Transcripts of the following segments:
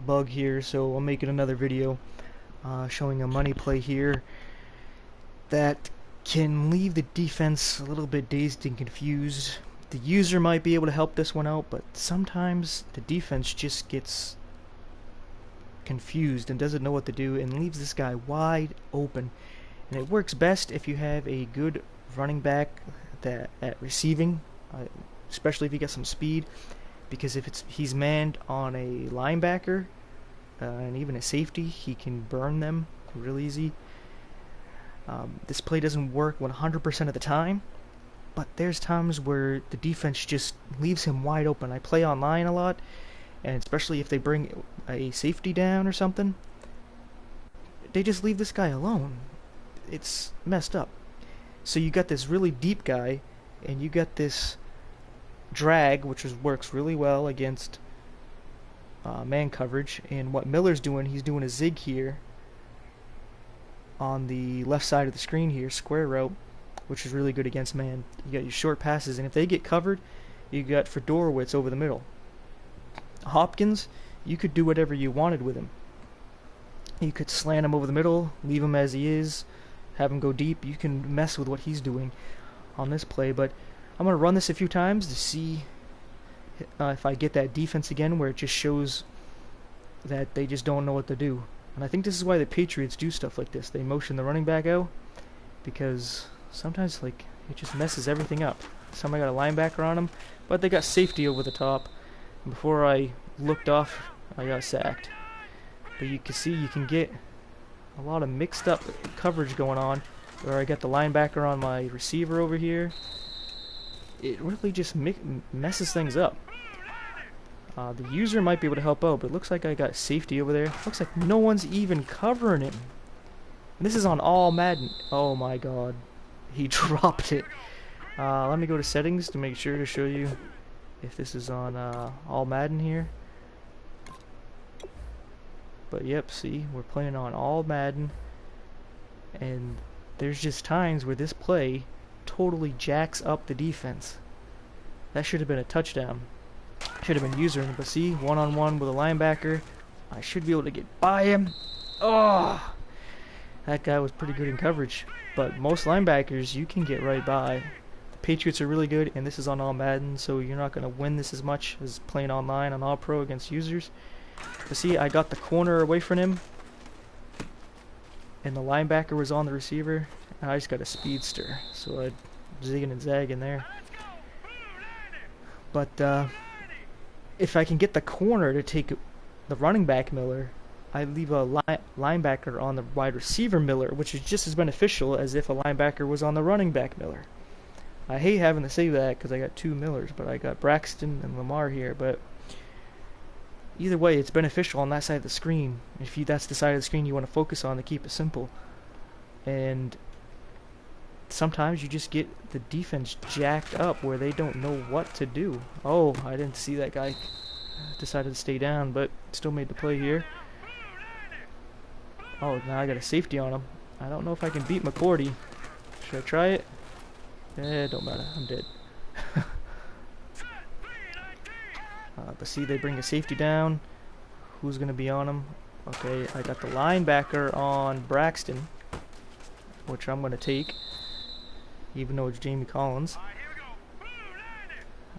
bug here, so I'm making another video showing a money play here that can leave the defense a little bit dazed and confused. The user might be able to help this one out, but sometimes the defense just gets confused and doesn't know what to do and leaves this guy wide open. And it works best if you have a good running back at receiving, especially if you get some speed, because if he's manned on a linebacker and even a safety, he can burn them real easy. This play doesn't work 100% of the time, but there's times where the defense just leaves him wide open. I play online a lot, and especially if they bring a safety down or something, they just leave this guy alone. It's messed up. So you got this really deep guy, and you got this drag, which works really well against man coverage. And what Miller's doing, he's doing a zig here on the left side of the screen here, square route, which is really good against man. You got your short passes, and if they get covered, you got Fedorowicz over the middle. Hopkins, you could do whatever you wanted with him. You could slant him over the middle, leave him as he is, have him go deep. You can mess with what he's doing on this play, but I'm going to run this a few times to see if I get that defense again where it just shows that they just don't know what to do. And I think this is why the Patriots do stuff like this. They motion the running back out because sometimes it just messes everything up. Somebody got a linebacker on him, but they got safety over the top. And before I looked off, I got sacked. But you can see you can get a lot of mixed up coverage going on where I got the linebacker on my receiver over here. It really just messes things up. The user might be able to help out, but it looks like I got safety over there. Looks like no one's even covering him. And this is on all Madden. Oh my god. He dropped it. Let me go to settings to make sure to show you if this is on all Madden here. But yep, see, we're playing on all Madden. And there's just times where this play totally jacks up the defense. That should have been a touchdown. Should have been user, but see, one-on-one with a linebacker. I should be able to get by him. Oh, that guy was pretty good in coverage. But most linebackers, you can get right by. The Patriots are really good, and this is on all Madden, so you're not going to win this as much as playing online on All Pro against users. But see, I got the corner away from him, and the linebacker was on the receiver. And I just got a speedster, so I zigging and zagging there. But if I can get the corner to take the running back Miller, I leave a linebacker on the wide receiver Miller, which is just as beneficial as if a linebacker was on the running back Miller. I hate having to say that because I got two Millers, but I got Braxton and Lamar here. But either way, it's beneficial on that side of the screen. If that's the side of the screen you want to focus on to keep it simple. And sometimes you just get the defense jacked up where they don't know what to do. Oh, I didn't see that guy decided to stay down, but still made the play here. Oh, now I got a safety on him. I don't know if I can beat McCourty. Should I try it? Don't matter. I'm dead. But see, they bring a safety down. Who's going to be on him? Okay, I got the linebacker on Braxton, which I'm going to take, even though it's Jamie Collins.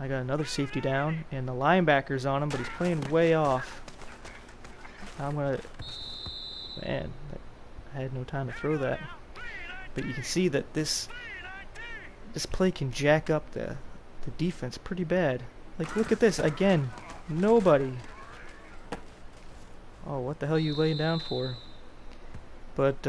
I got another safety down, and the linebacker's on him, but he's playing way off. I'm going to... Man, I had no time to throw that. But you can see that this play can jack up the defense pretty bad. Like, look at this. Again, nobody. Oh, what the hell are you laying down for? But,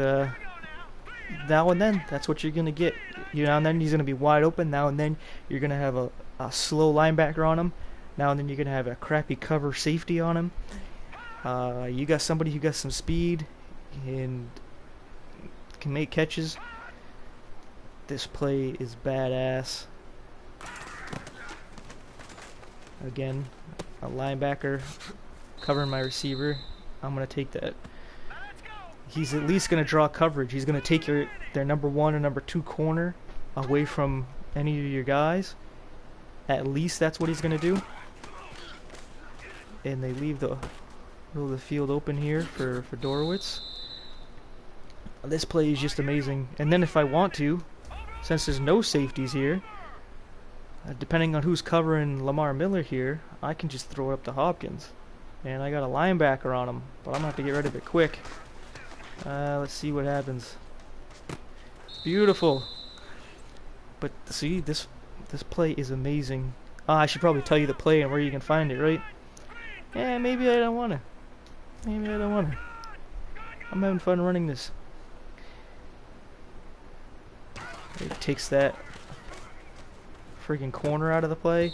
now and then, that's what you're going to get. Now and then, he's going to be wide open. Now and then, you're going to have a slow linebacker on him. Now and then, you're going to have a crappy cover safety on him. You got somebody who got some speed and can make catches. This play is badass. Again, a linebacker covering my receiver. I'm going to take that. He's at least going to draw coverage. He's going to take their number one or number two corner away from any of your guys. At least that's what he's going to do. And they leave the Middle of the field open here for Dorowitz. This play is just amazing. And then if I want to, since there's no safeties here, depending on who's covering Lamar Miller here, I can just throw it up to Hopkins. And I got a linebacker on him, but I'm going to have to get rid of it quick. Let's see what happens. Beautiful. But see, this play is amazing. I should probably tell you the play and where you can find it, right? Yeah, maybe I don't want to. Maybe I don't want to. I'm having fun running this. It takes that freaking corner out of the play.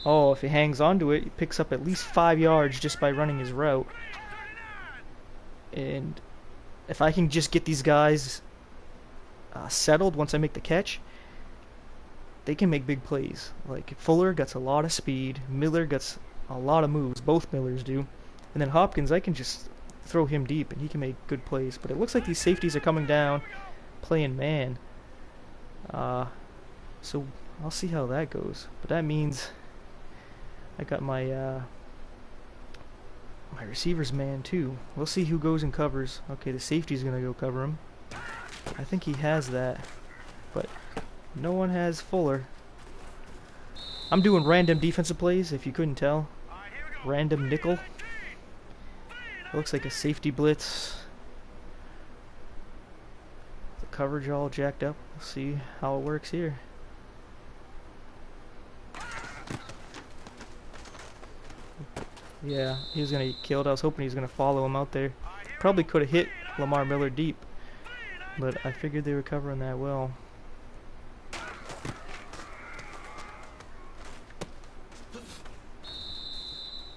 Oh, if he hangs onto it, he picks up at least 5 yards just by running his route. And if I can just get these guys settled once I make the catch, they can make big plays. Like Fuller gets a lot of speed, Miller gets a lot of moves, both Millers do. And then Hopkins, I can just throw him deep and he can make good plays. But it looks like these safeties are coming down, playing man. So I'll see how that goes. But that means I got my my receivers man too. We'll see who goes and covers. Okay, the safety's gonna go cover him. I think he has that, but no one has Fuller. I'm doing random defensive plays, if you couldn't tell. Random nickel. It looks like a safety blitz. The coverage all jacked up. We'll see how it works here. Yeah, he was gonna get killed. I was hoping he was gonna follow him out there. Probably could have hit Lamar Miller deep, but I figured they were covering that well.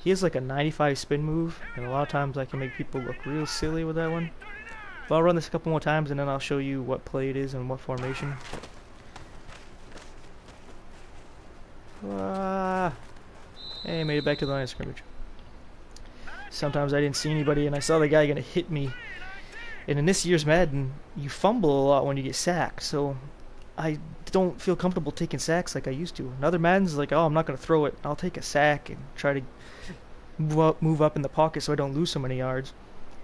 He has like a 95 spin move, and a lot of times I can make people look real silly with that one. But I'll run this a couple more times and then I'll show you what play it is and what formation. Hey, made it back to the line of scrimmage. Sometimes I didn't see anybody and I saw the guy gonna hit me. And in this year's Madden, you fumble a lot when you get sacked, so I don't feel comfortable taking sacks like I used to. In other Maddens, like, oh, I'm not gonna throw it. I'll take a sack and try to move up in the pocket so I don't lose so many yards.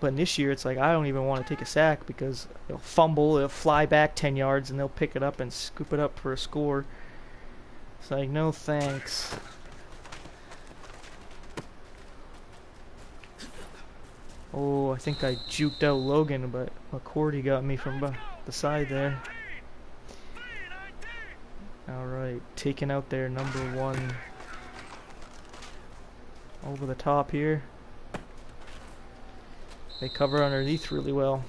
But in this year, it's like I don't even want to take a sack because they'll fumble, they'll fly back 10 yards, and they'll pick it up and scoop it up for a score. It's like, no thanks. Oh, I think I juked out Logan, but McCourty got me from the side there. Alright, taking out their number one over the top here. They cover underneath really well.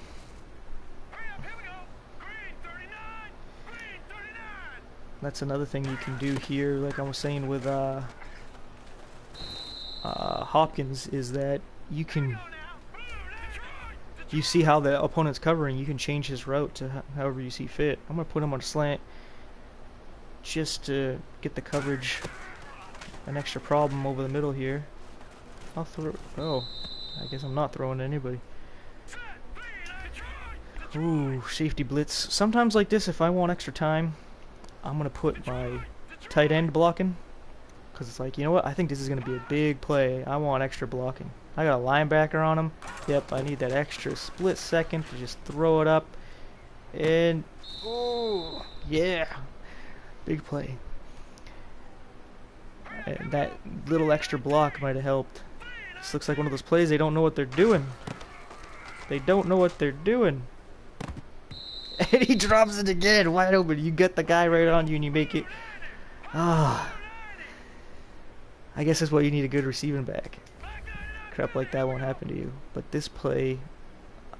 That's another thing you can do here, like I was saying with Hopkins, is that you can... You see how the opponent's covering, you can change his route to however you see fit. I'm going to put him on a slant just to get the coverage an extra problem over the middle here. I'll throw... Oh, I guess I'm not throwing to anybody. Ooh, safety blitz. Sometimes like this, if I want extra time, I'm going to put my tight end blocking. Because it's like, you know what, I think this is going to be a big play. I want extra blocking. I got a linebacker on him. Yep, I need that extra split second to just throw it up. And, oh, yeah. Big play. And that little extra block might have helped. This looks like one of those plays they don't know what they're doing. They don't know what they're doing. And he drops it again, wide open. You get the guy right on you and you make it. Ah. I guess that's why you need a good receiving back. Crap like that won't happen to you. But this play,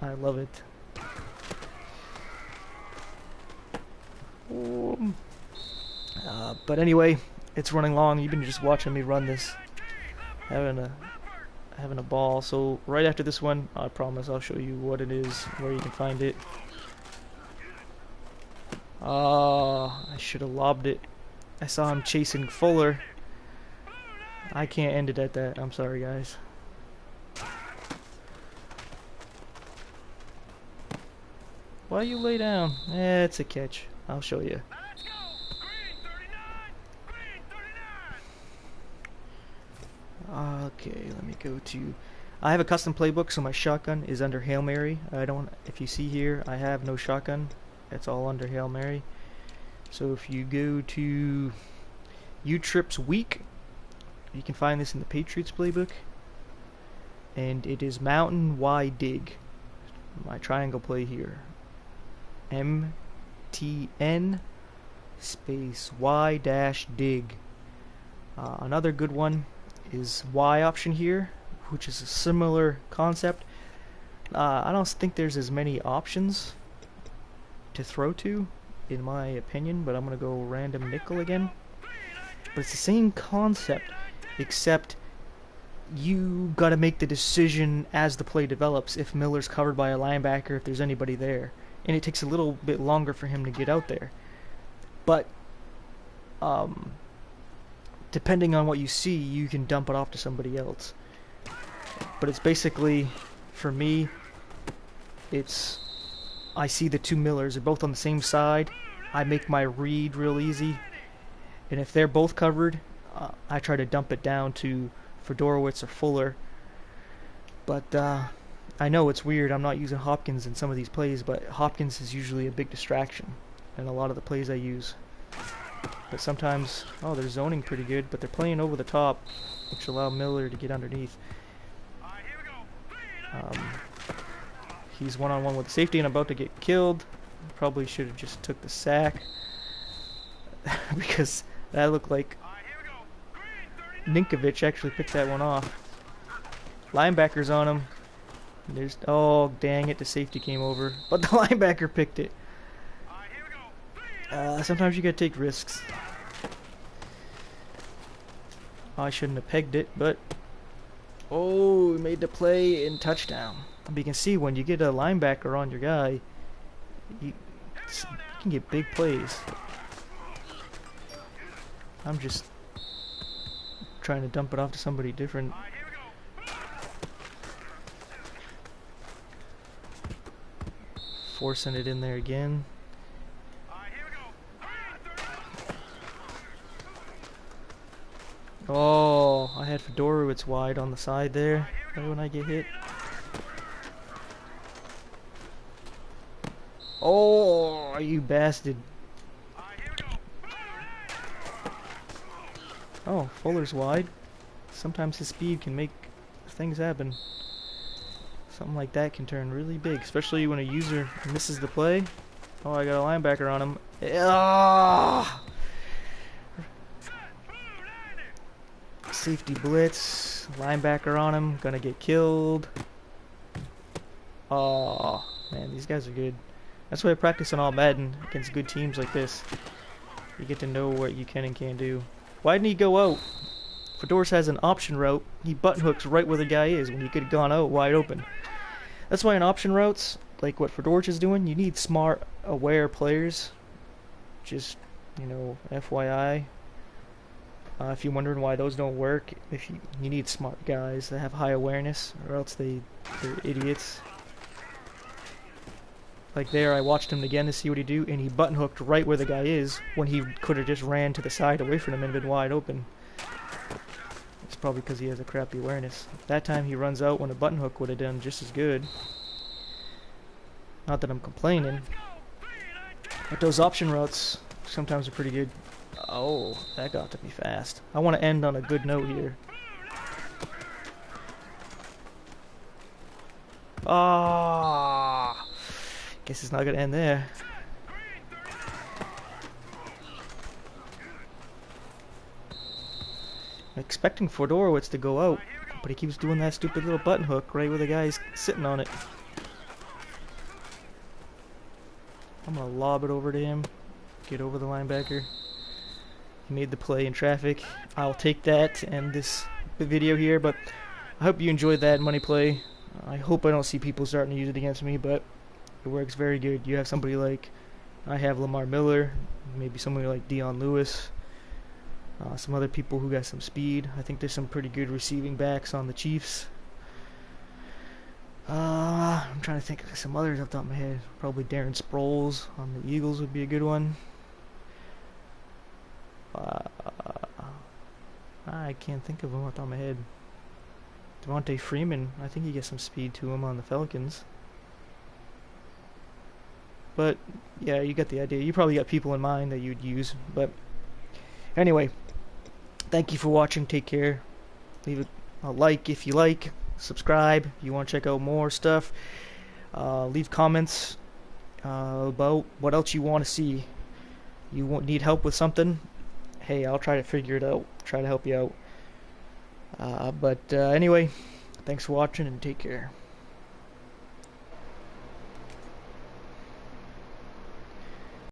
I love it. But anyway, it's running long. You've been just watching me run this, having a ball. So right after this one, I promise I'll show you what it is, where you can find it. I should have lobbed it. I saw him chasing Fuller. I can't end it at that. I'm sorry, guys. Why you lay down? It's a catch. I'll show you. Okay, let me go to... I have a custom playbook, so my shotgun is under Hail Mary. I don't. If you see here, I have no shotgun. It's all under Hail Mary. So if you go to U-Trips Week, you can find this in the Patriots playbook, and it is Mountain Y Dig. My triangle play here. MTN space Y dash dig. Another good one is Y option here, which is a similar concept. I don't think there's as many options to throw to, in my opinion, but I'm gonna go random nickel again. But it's the same concept, except you gotta make the decision as the play develops if Miller's covered by a linebacker, if there's anybody there, and it takes a little bit longer for him to get out there. But depending on what you see, you can dump it off to somebody else. But it's basically, for me, it's I see the two Millers, they're both on the same side. I make my read real easy, and if they're both covered, I try to dump it down to Fedorowicz or Fuller. But I know it's weird, I'm not using Hopkins in some of these plays, but Hopkins is usually a big distraction in a lot of the plays I use. But sometimes, oh, they're zoning pretty good, but they're playing over the top, which allow Miller to get underneath. He's one-on-one with the safety and about to get killed. Probably should have just took the sack because that looked like Ninkovich actually picked that one off. Linebacker's on him. There's, oh dang it, the safety came over, but the linebacker picked it. Sometimes you gotta take risks. I shouldn't have pegged it, but oh, we made the play in touchdown. But you can see when you get a linebacker on your guy, you can get big plays. I'm just trying to dump it off to somebody different. Forcing it in there again. Oh, I had Fedorowicz wide on the side there. Right when I get hit. Oh, you bastard. Oh, Fuller's wide. Sometimes his speed can make things happen. Something like that can turn really big, especially when a user misses the play. Oh, I got a linebacker on him. Ah! Safety blitz, linebacker on him, gonna get killed. Oh man, these guys are good. That's why I practice on all Madden against good teams like this. You get to know what you can and can't do. Why didn't he go out? Fedorowicz has an option route. He button hooks right where the guy is when he could have gone out wide open. That's why in option routes, like what Fedorowicz is doing, you need smart, aware players. Just, you know, FYI. If you're wondering why those don't work, if you need smart guys that have high awareness, or else they're idiots. Like there, I watched him again to see what he do, and he button hooked right where the guy is when he could have just ran to the side away from him and been wide open. It's probably because he has a crappy awareness. That time he runs out when a button hook would have done just as good. Not that I'm complaining, but those option routes sometimes are pretty good. Oh, that got to be fast. I want to end on a good note here. Ah, guess it's not gonna end there. I'm expecting Fedorowicz to go out, but he keeps doing that stupid little button hook right where the guy's sitting on it. I'm gonna lob it over to him, get over the linebacker. He made the play in traffic. I'll take that to end this video here, but I hope you enjoyed that money play. I hope I don't see people starting to use it against me, but it works very good. You have somebody like, I have Lamar Miller, maybe somebody like Dion Lewis, some other people who got some speed. I think there's some pretty good receiving backs on the Chiefs. I'm trying to think of some others off the top of my head. Probably Darren Sproles on the Eagles would be a good one. I can't think of them off the top of my head. Devontae Freeman, I think he gets some speed to him on the Falcons. But, yeah, you get the idea. You probably got people in mind that you'd use. But, anyway, thank you for watching. Take care. Leave a like if you like. Subscribe if you want to check out more stuff. Leave comments about what else you want to see. Need help with something? Hey, I'll try to figure it out. Try to help you out. But anyway, thanks for watching and take care.